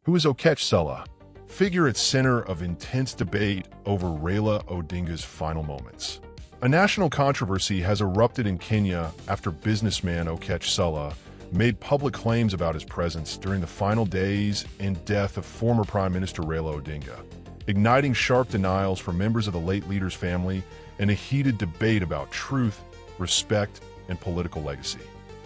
Who is Oketch Salah? Figure at center of intense debate over Raila Odinga's final moments. A national controversy has erupted in Kenya after businessman Oketch Salah made public claims about his presence during the final days and death of former Prime Minister Raila Odinga, igniting sharp denials from members of the late leader's family and a heated debate about truth, respect, and political legacy.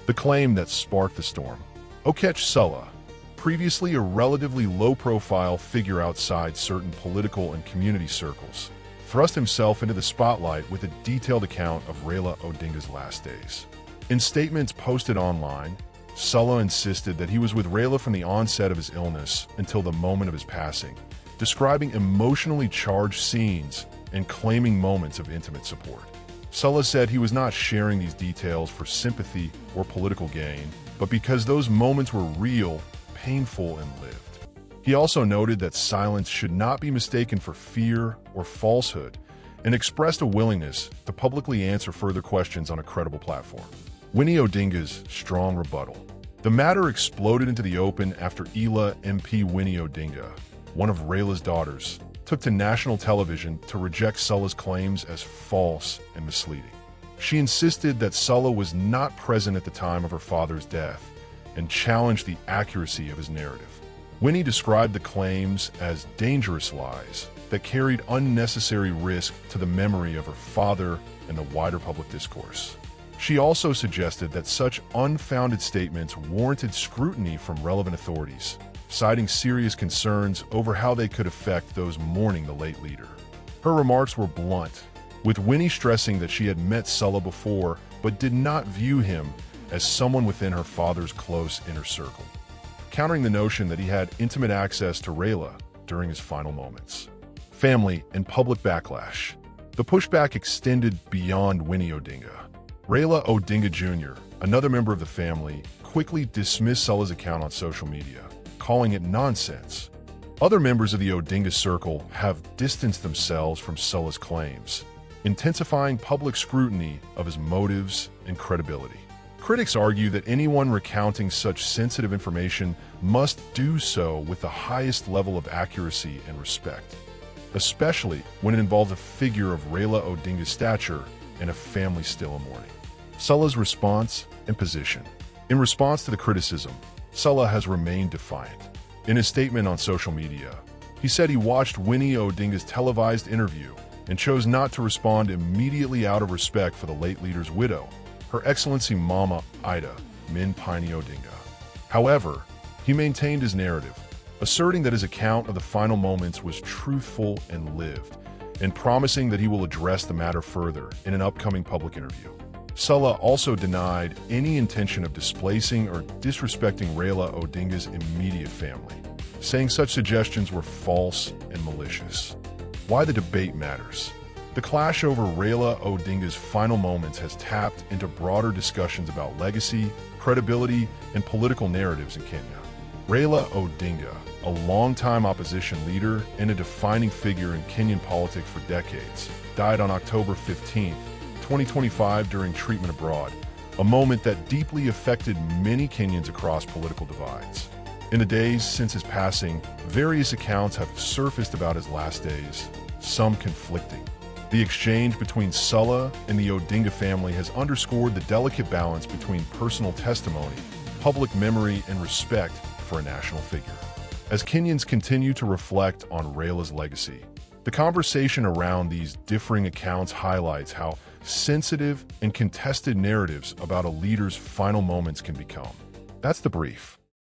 The claim that sparked the storm. Oketch Salah, previously a relatively low-profile figure outside certain political and community circles, thrust himself into the spotlight with a detailed account of Raila Odinga's last days. In statements posted online, Salah insisted that he was with Raila from the onset of his illness until the moment of his passing, describing emotionally charged scenes and claiming moments of intimate support. Salah said he was not sharing these details for sympathy or political gain, but because those moments were real, painful, and lived. He also noted that silence should not be mistaken for fear or falsehood, and expressed a willingness to publicly answer further questions on a credible platform. Winnie Odinga's strong rebuttal. The matter exploded into the open after Ila MP Winnie Odinga, one of Raila's daughters, took to national television to reject Salah's claims as false and misleading. She insisted that Salah was not present at the time of her father's death and challenged the accuracy of his narrative. Winnie described the claims as dangerous lies that carried unnecessary risk to the memory of her father and the wider public discourse. She also suggested that such unfounded statements warranted scrutiny from relevant authorities, citing serious concerns over how they could affect those mourning the late leader. Her remarks were blunt, with Winnie stressing that she had met Salah before but did not view him as someone within her father's close inner circle, countering the notion that he had intimate access to Raila during his final moments. Family and public backlash. The pushback extended beyond Winnie Odinga. Raila Odinga Jr., another member of the family, quickly dismissed Salah's account on social media, calling it nonsense. Other members of the Odinga circle have distanced themselves from Salah's claims, intensifying public scrutiny of his motives and credibility. Critics argue that anyone recounting such sensitive information must do so with the highest level of accuracy and respect, especially when it involves a figure of Raila Odinga's stature and a family still in mourning. Salah's response and position. In response to the criticism, Salah has remained defiant. In his statement on social media, he said he watched Winnie Odinga's televised interview and chose not to respond immediately out of respect for the late leader's widow, Her Excellency Mama Ida Min Piney Odinga. However, he maintained his narrative, asserting that his account of the final moments was truthful and lived, and promising that he will address the matter further in an upcoming public interview. Salah also denied any intention of displacing or disrespecting Raila Odinga's immediate family, saying such suggestions were false and malicious. Why the debate matters. The clash over Raila Odinga's final moments has tapped into broader discussions about legacy, credibility, and political narratives in Kenya. Raila Odinga, a longtime opposition leader and a defining figure in Kenyan politics for decades, died on October 15, 2025 during treatment abroad, a moment that deeply affected many Kenyans across political divides. In the days since his passing, various accounts have surfaced about his last days, some conflicting. The exchange between Salah and the Odinga family has underscored the delicate balance between personal testimony, public memory, and respect for a national figure. As Kenyans continue to reflect on Raila's legacy, the conversation around these differing accounts highlights how sensitive and contested narratives about a leader's final moments can become. That's the brief.